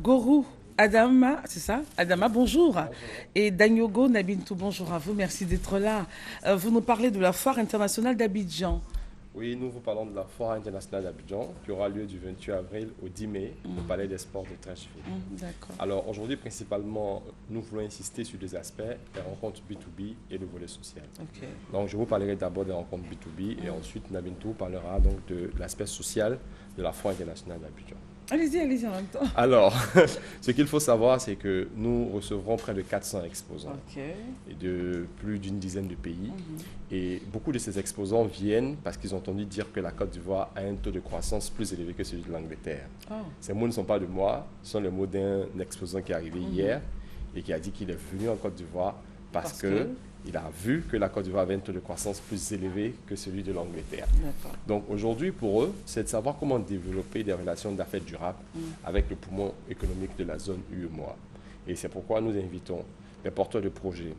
Gorou Adama, c'est ça? Adama, bonjour. Et Danyogo Nabintou, bonjour à vous, merci d'être là. Vous nous parlez de la foire internationale d'Abidjan. Oui, nous vous parlons de la Foire internationale d'Abidjan qui aura lieu du 28 avril au 10 mai au Palais des Sports de Treichville. D'accord. Alors aujourd'hui, principalement, nous voulons insister sur deux aspects, les rencontres B2B et le volet social. Ok. Donc je vous parlerai d'abord des rencontres B2B et ensuite Nabintou parlera donc de l'aspect social de la Foire internationale d'Abidjan. Allez-y en même temps. Alors, ce qu'il faut savoir, c'est que nous recevrons près de 400 exposants Ok. et de plus d'une dizaine de pays. Et beaucoup de ces exposants viennent parce qu'ils ont entendu dire que la Côte d'Ivoire a un taux de croissance plus élevé que celui de l'Angleterre. Oh. Ces mots ne sont pas de moi, ce sont les mots d'un exposant qui est arrivé hier et qui a dit qu'il est venu en Côte d'Ivoire parce que il a vu que la Côte d'Ivoire avait un taux de croissance plus élevé que celui de l'Angleterre. D'accord. Donc aujourd'hui, pour eux, c'est de savoir comment développer des relations d'affaires durables avec le poumon économique de la zone UEMOA. Et c'est pourquoi nous invitons les porteurs de projets,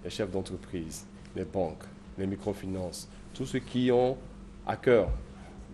les chefs d'entreprise, les banques, les microfinances, tous ceux qui ont à cœur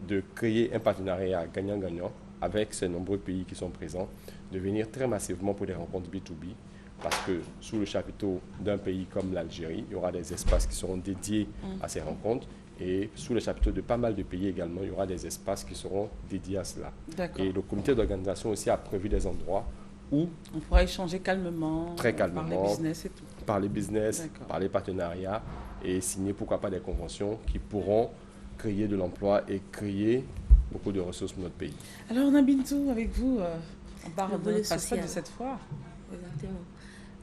de créer un partenariat gagnant-gagnant avec ces nombreux pays qui sont présents, de venir très massivement pour des rencontres B2B, parce que sous le chapiteau d'un pays comme l'Algérie, il y aura des espaces qui seront dédiés à ces rencontres. Et sous le chapiteau de pas mal de pays également, il y aura des espaces qui seront dédiés à cela. D'accord. Et le comité d'organisation aussi a prévu des endroits où, On pourra échanger calmement. très calmement, Parler business et tout. parler business, D'accord. parler partenariat et signer pourquoi pas des conventions qui pourront créer de l'emploi et créer beaucoup de ressources pour notre pays. Alors Nabintou, avec vous, on Le parle de volet notre facette social. de cette foire. Exactement.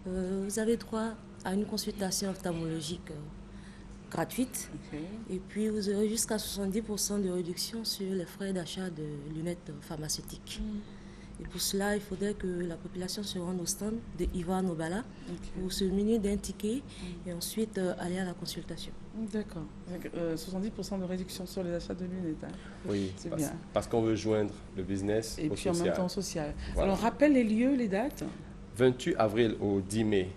Vous avez droit à une consultation ophtalmologique gratuite. Ok. Et puis, vous aurez jusqu'à 70% de réduction sur les frais d'achat de lunettes pharmaceutiques. Et pour cela, il faudrait que la population se rende au stand de Ivoire Nobala pour se munir d'un ticket et ensuite aller à la consultation. D'accord. Avec, 70% de réduction sur les achats de lunettes. Hein. Oui, C'est parce, bien. parce qu'on veut joindre le business Et au puis en social. même temps social. Voilà. Alors rappelle les lieux, les dates. 28 avril au 10 mai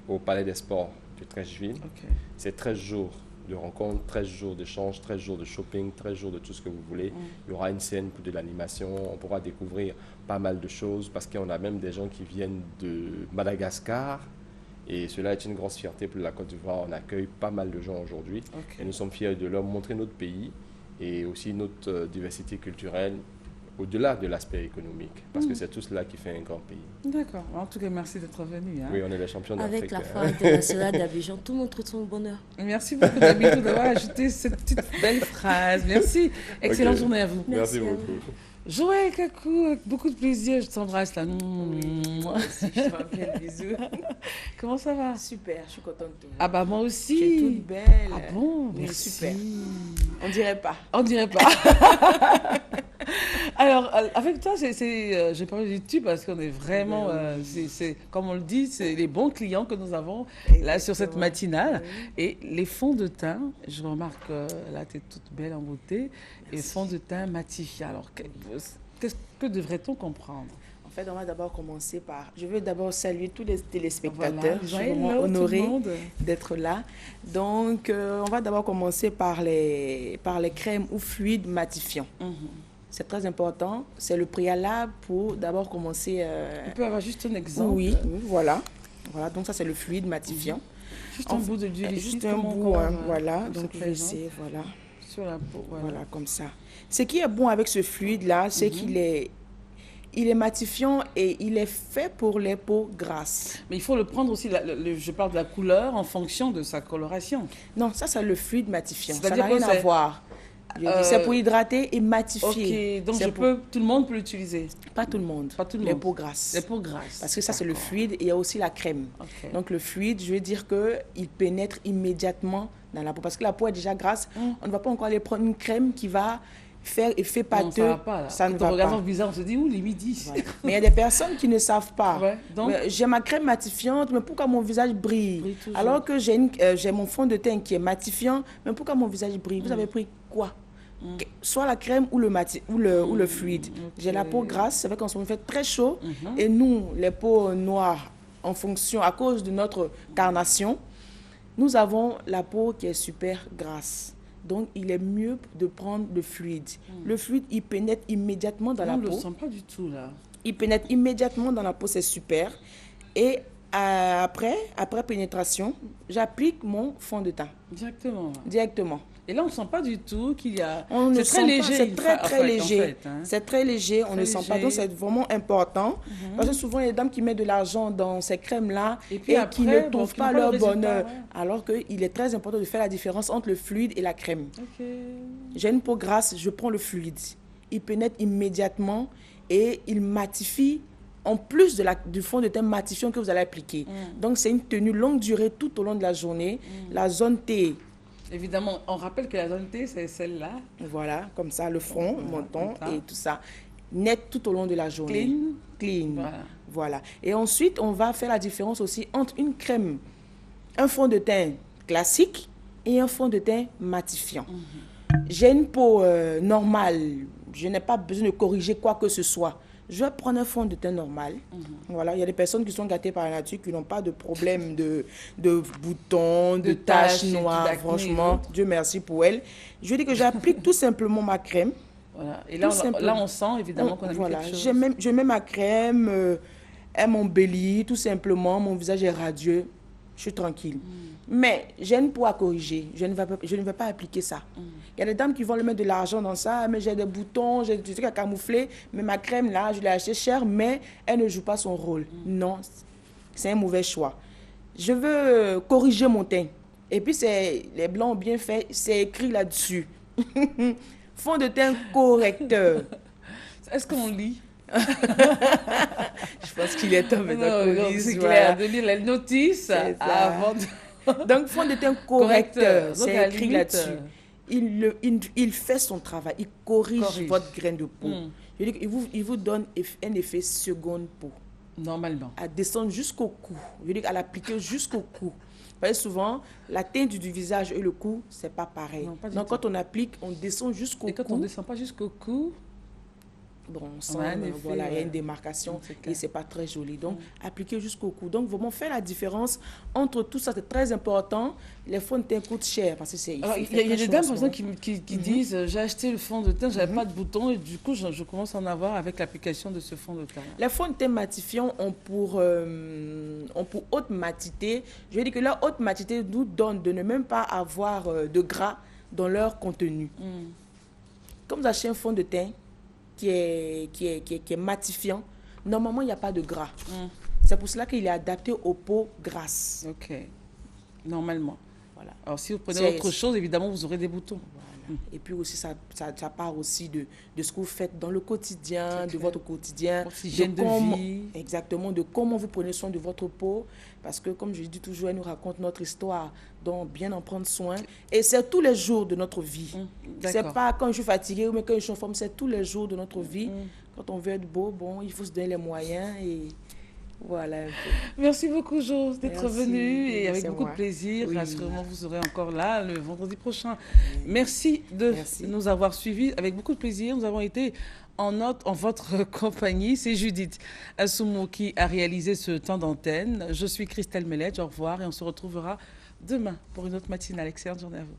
au Palais des Sports de Treichville. Ok. C'est 13 jours de rencontres, 13 jours d'échanges, 13 jours de shopping, 13 jours de tout ce que vous voulez. Il y aura une scène pour de l'animation, on pourra découvrir pas mal de choses parce qu'on a même des gens qui viennent de Madagascar et cela est une grosse fierté pour la Côte d'Ivoire. On accueille pas mal de gens aujourd'hui Ok. et nous sommes fiers de leur montrer notre pays et aussi notre diversité culturelle au-delà de l'aspect économique parce que c'est tout cela qui fait un grand pays. D'accord. En tout cas, merci d'être venu. Hein. Oui, on est les champions d'Afrique. Avec la Foire internationale d'Abidjan, tout le monde trouve son bonheur. Merci beaucoup Nabintou d'avoir ajouté cette petite belle phrase. Merci. Excellente Ok. journée à vous. Merci Merci à beaucoup. Joël Kakou, avec beaucoup de plaisir, je t'embrasse là. Si, je te fais un plein de bisous. Comment ça va? Super, je suis contente de vous. Ah bah moi Tu es aussi. toute belle. Ah bon, Oui, merci. super. On dirait pas. On dirait pas. Alors, avec toi, j'ai parlé du tu parce qu'on est vraiment, comme on le dit, c'est les bons clients que nous avons là sur cette Exactement. matinale. Oui. Et les fonds de teint, je remarque là, tu es toute belle en beauté. Et fonds de teint Matifia. Alors, que devrait-on comprendre? En fait, on va d'abord commencer par... Je veux d'abord saluer tous les Voilà, téléspectateurs. Je suis hello, vraiment tout le honorée monde. d'être là. Donc, on va d'abord commencer par les crèmes ou fluides matifiants. Mhm. C'est très important. C'est le préalable pour d'abord commencer... Tu peux avoir juste un exemple? Oui, voilà. Voilà, donc ça, c'est le fluide matifiant. Juste un bout de d'huile ici, Juste un comment bout, hein, on voilà. se Donc, je vais présente essayer, voilà. sur la peau. Voilà. Voilà, comme ça. Ce qui est bon avec ce fluide-là, c'est qu'il est matifiant et il est fait pour les peaux grasses. Mais il faut le prendre aussi, je parle de la couleur en fonction de sa coloration. Non, ça, c'est le fluide matifiant. Ça C'est-à-dire n'a rien que à c'est- voir. C'est pour hydrater et matifier. Ok, donc C'est tout le monde peut l'utiliser. Pas tout le monde. Pas tout le Les monde. peaux grasses. Les peaux grasses. Parce que ça, c'est le fluide et il y a aussi la crème. Ok. Donc, le fluide, je veux dire qu'il pénètre immédiatement dans la peau. Parce que la peau est déjà grasse. On ne va pas encore aller prendre une crème qui va faire effet pâteux. Non, ça va pas là. Ça ne Quand on va regarde pas. son visage, on se dit, ouh, les midis. Voilà. Mais il y a des personnes qui ne savent pas. Ouais, donc- Mais j'ai ma crème matifiante, mais pourquoi mon visage brille? Brille toujours. Alors que j'ai mon fond de teint qui est matifiant, mais pourquoi mon visage brille? Vous avez pris quoi? Soit la crème ou ou le fluide. J'ai la peau grasse, c'est vrai qu'en ce moment il fait très chaud. Et nous, les peaux noires, en fonction, à cause de notre carnation, nous avons la peau qui est super grasse. Donc, il est mieux de prendre le fluide. Le fluide, il pénètre immédiatement dans On la ne le peau. sent pas du tout là. Il pénètre immédiatement dans la peau, c'est super. Et après pénétration, j'applique mon fond de teint Directement. directement. Et là, on ne sent pas du tout qu'il y a... On ne C'est sent très pas, léger. c'est très en très fait, léger. hein. C'est très léger, on Très ne sent pas. léger. Donc c'est vraiment important. Parce que souvent, il y a des dames qui mettent de l'argent dans ces crèmes-là Et et, puis après, qui ne bon, trouvent qui n'ont pas pas le leur résultat, bonheur. ouais. Alors qu'il est très important de faire la différence entre le fluide et la crème. Ok. J'ai une peau grasse, je prends le fluide. Il pénètre immédiatement et il matifie en plus du fond de teint matifiant que vous allez appliquer. Donc c'est une tenue longue durée tout au long de la journée. La zone T, Évidemment, on rappelle que la zone T, c'est celle-là. voilà, comme ça, le front, le menton comme ça. et tout ça. Net tout au long de la journée. Clean. Voilà. Voilà. Et ensuite, on va faire la différence aussi entre une crème, un fond de teint classique et un fond de teint matifiant. J'ai une peau normale, je n'ai pas besoin de corriger quoi que ce soit. Je vais prendre un fond de teint normal. Voilà, il y a des personnes qui sont gâtées par la nature, qui n'ont pas de problème de boutons, de taches taches et noires. d'acné, Franchement, d'autres. Dieu merci pour elle. Je dis que j'applique tout simplement ma crème. Voilà. Et là, Tout simplement. là, on sent évidemment qu'on a mis Voilà, quelque chose. je mets ma crème, elle m'embellit, tout simplement. Mon visage est radieux. Je suis tranquille. Mais j'ai une peau à corriger. Je ne vais pas appliquer ça. Il y a des dames qui vont le mettre de l'argent dans ça, mais j'ai des boutons, j'ai des trucs à camoufler. Mais ma crème, là, je l'ai achetée cher, mais elle ne joue pas son rôle. Non, c'est un mauvais choix. Je veux corriger mon teint. Et puis, les blancs ont bien fait, c'est écrit là-dessus. Fond de teint correcteur. Est-ce qu'on lit? Je pense qu'il est temps maintenant Non, qu'on non, lise, c'est voilà. clair, de lire les notices C'est ça. avant de... Donc, fond de teint correcteur, Donc, c'est à la écrit limite, là-dessus. Il fait son travail, il corrige votre grain de peau. Mm. Je veux dire, il vous donne un effet seconde peau, Normalement. à descendre jusqu'au cou. Je veux dire, à l'appliquer jusqu'au cou. Parce que souvent, la teinte du visage et le cou, c'est pas pareil. Non, pas du Donc, tout. quand on applique, on descend jusqu'au Et quand on cou. ne descend pas jusqu'au cou, Bon, on sent, On a un effet, voilà, il y a ouais. une démarcation C'est clair. et c'est pas très joli. Donc, appliquer jusqu'au cou. Donc, vraiment faire la différence entre tout ça, c'est très important. Les fonds de teint coûtent cher parce que c'est. alors, il y a des dames, par exemple, qui disent j'ai acheté le fond de teint, j'avais pas de boutons et du coup, je commence à en avoir avec l'application de ce fond de teint. Les fonds de teint matifiants ont pour haute matité. Je veux dire que leur haute matité nous donne de ne même pas avoir de gras dans leur contenu. Comme vous achetez un fond de teint qui est matifiant, normalement, il n'y a pas de gras. C'est pour cela qu'il est adapté aux peaux grasses. Ok. Normalement. Voilà. Alors, si vous prenez C'est- autre chose, évidemment, vous aurez des boutons. Voilà. Et puis aussi, ça part aussi de ce que vous faites dans le quotidien, C'est de clair. votre quotidien. Votre hygiène de comment- vie. Exactement, de comment vous prenez soin de votre peau. Parce que, comme je dis toujours, elle nous raconte notre histoire. Donc, bien en prendre soin. Et c'est tous les jours de notre vie. C'est D'accord. pas quand je suis fatiguée ou quand je suis en forme, c'est tous les jours de notre vie. Quand on veut être beau, bon, il faut se donner les moyens et voilà un peu. Merci beaucoup, Jo, d'être Merci. venu et avec C'est beaucoup moi. de plaisir. Oui. Rassurez-moi, vous serez encore là le vendredi prochain. Merci de Merci. nous avoir suivis avec beaucoup de plaisir. Nous avons été en votre compagnie. C'est Judith Assoumo qui a réalisé ce temps d'antenne. Je suis Christelle Melledge. Au revoir et on se retrouvera demain pour une autre matinale. Excellente journée à vous.